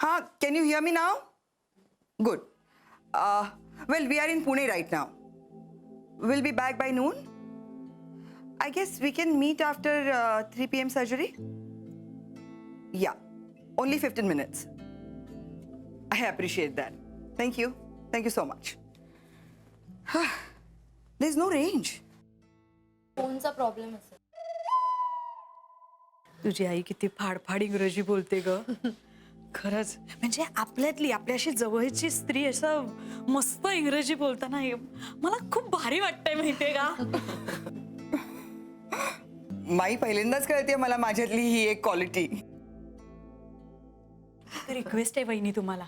Ha, can you hear me now? Good. Well, we are in Pune right now. We'll be back by noon. I guess we can meet after 3 p.m. surgery. Yeah, only 15 minutes. I appreciate that. Thank you. Thank you so much. There's no range. फोनचा problem असेल. तुझी आई किती फाडफाड इंग्रजी बोलते ग. खरंच म्हणजे आपल्यातली आपल्याशी जवळची स्त्री असं मस्त इंग्रजी बोलताना मला खूप भारी वाटतंय माहितीये का. माई पहिल्यांदाच कळते मला माझ्यातली ही एक क्वालिटी. रिक्वेस्ट आहे वहिनी तुम्हाला,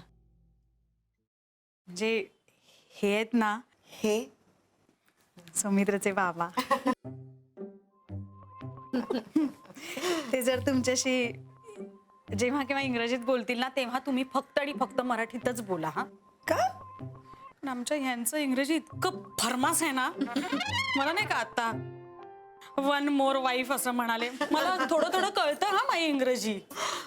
म्हणजे हे आहेत ना, हे सौमित्रचे बाबा, ते जर तुमच्याशी जेव्हा केव्हा इंग्रजीत बोलतील ना तेव्हा तुम्ही फक्त आणि फक्त मराठीतच बोला. हा का? पण आमच्या ह्यांचं इंग्रजी इतकं फर्मास आहे ना, मला नाही का आता वन मोर वाईफ असं म्हणाले, मला थोडं थोडं कळतं हा माई इंग्रजी.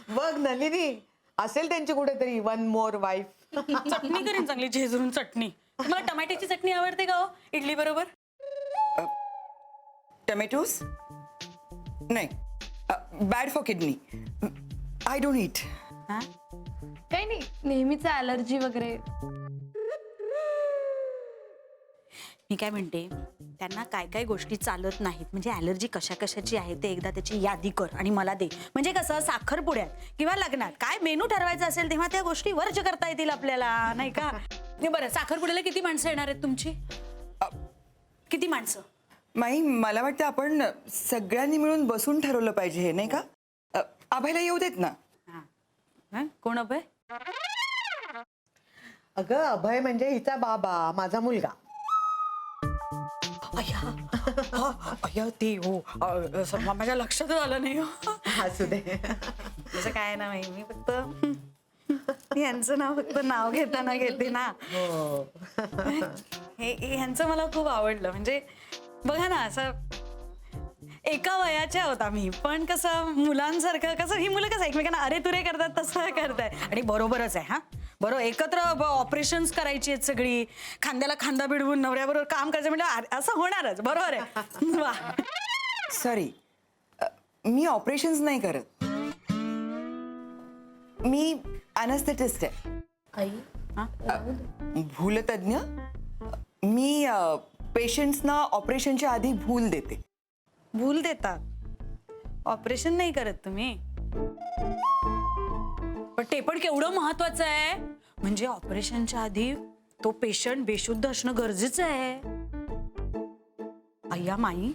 बघ नलिनी, असेल त्यांची कुठेतरी वन मोर वाईफ. चटणी करीन चांगली झेजरून चटणी. मला टमाट्याची चटणी आवडते का हो इडली बरोबर? टमॅटोज नाही, bad for kidney. I don't eat. काही नाही, नेहमीच ॲलर्जी वगैरे. मी काय म्हणते, त्यांना काय काय गोष्टी चालत नाहीत, म्हणजे ॲलर्जी कशा कशाची आहे ते एकदा त्याची यादी कर आणि मला दे. म्हणजे कसं साखरपुड्यात किंवा लग्नात काय मेनू ठरवायचा असेल तेव्हा त्या गोष्टी वर्ज करता येतील आपल्याला, नाही का? बरं, साखरपुड्याला किती माणसं येणार आहेत तुमची? किती माणसं? माई, मला वाटतं आपण सगळ्यांनी मिळून बसून ठरवलं पाहिजे हे, नाही का? अभयला येऊ देत ना. कोण अभय? अगं अभय म्हणजे हिचा बाबा, माझा मुलगा. अय्या ते हो, माझ्या लक्षात आलं नाही. असू दे. तसं काय ना, मी फक्त यांचं नाव फक्त नाव घेताना घेते ना. ह्यांचं मला खूप आवडलं. म्हणजे बघा ना, असं एका वयाच्या होता मी, पण कसं मुलांसारखं, कसं ही मुलं कसं एकमेकांना अरे तुरे करतात तसं करताय. आणि बरोबरच आहे. हा बरोबर, एकत्र ऑपरेशन्स करायची आहेत सगळी, खांद्याला खांदा भिडवून नवऱ्याबरोबर काम करायचं म्हणजे असं होणारच. बरोबर आहे. वा. सॉरी, मी ऑपरेशन्स नाही करत. मी अॅनेस्थेटिस्ट आहे. आई भूलतज्ञ. मी पेशंट्सना ऑपरेशनच्या आधी भूल देते. भूल देतात, ऑपरेशन नाही करत तुम्ही. पण ते पण केवढं महत्वाचं आहे. म्हणजे ऑपरेशनच्या आधी तो पेशंट बेशुद्ध असणं गरजेचं आहे. अय्या माई,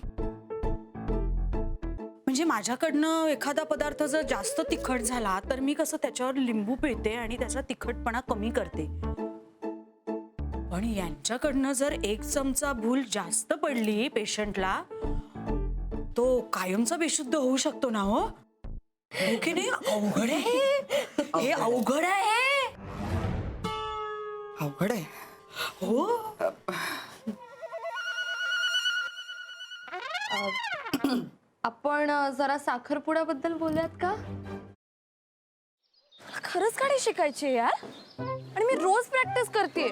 म्हणजे माझ्याकडनं एखादा पदार्थ जर जास्त तिखट झाला तर मी कसं त्याच्यावर लिंबू पिळते आणि त्याचा तिखटपणा कमी करते. पण यांच्याकडनं जर 1 चमचा भूल जास्त पडली पेशंटला, तो कायमचा बेशुद्ध होऊ शकतो ना. हो की नाही? अवघड आहे हे, अवघड आहे. अवघड आहे. हो. आपण जरा साखरपुड्याबद्दल बोलूयात का? खरंच गाडी शिकायची यार, आणि मी रोज प्रॅक्टिस करते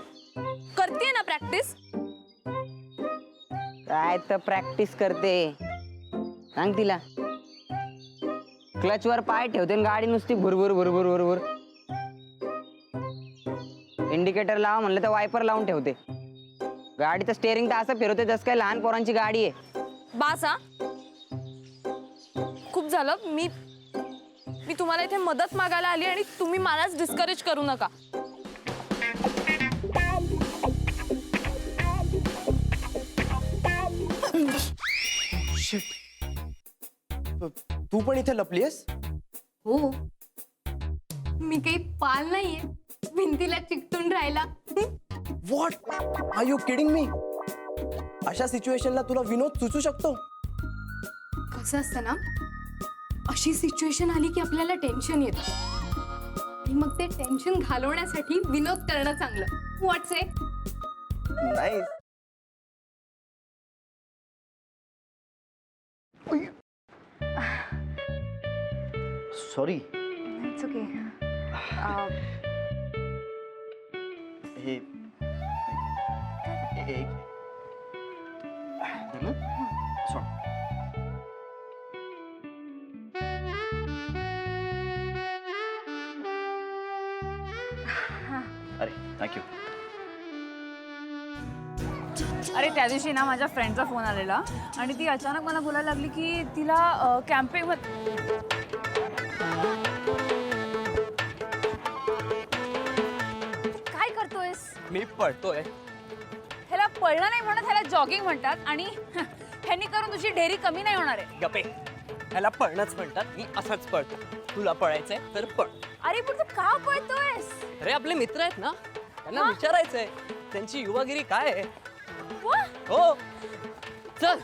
ना प्रॅक्टिस. काय तर प्रॅक्टिस करते, सांग तिला. क्लच वर पाय ठेवते आणि गाडी नुसती भुरभुर भुरभुर भुरभुर. इंडिकेटर लावा म्हणलं तर वायपर लावून ठेवते. गाडीचं स्टेअरिंग तर असं फिरवते जसं काय लहान पोरांची गाडी आहे. बास हा, खूप झालं. मी तुम्हाला इथे मदत मागायला आली आणि तुम्ही मलाच डिस्करेज करू नका. तू पण इथे लपलीयस? हो, मी काही पाल नाहीये भिंतीला चिकटून राहिला. What are you kidding me? अशा सिच्युएशनला तुला विनोद सुचू शकतो? कसं असतं ना, अशी सिच्युएशन आली की आपल्याला टेन्शन येतं आणि मग ते टेन्शन घालवण्यासाठी विनोद करणं चांगलं. व्हॉट्स इट? नाही. सॉरी. It's okay. हे एक सोड. अरे थँक्यू. अरे त्या दिवशी ना माझ्या फ्रेंडचा फोन आलेला आणि ती अचानक मला बोलायला लागली की तिला कॅम्पिंग काय करतोयस? मी पळतोय. ह्याला पळणं नाही म्हणत, ह्याला जॉगिंग म्हणतात आणि ह्यांनी करून तुझी ढेरी कमी नाही होणार आहे. गपे, ह्याला पळणंच म्हणतात. मी असंच पळतो. तुला पळायचंय तर पळ. अरे पण तू का पळतोयस? अरे आपले मित्र आहेत ना, त्यांना हा? विचारायचंय त्यांची युवागिरी काय आहे. वा, हो चल.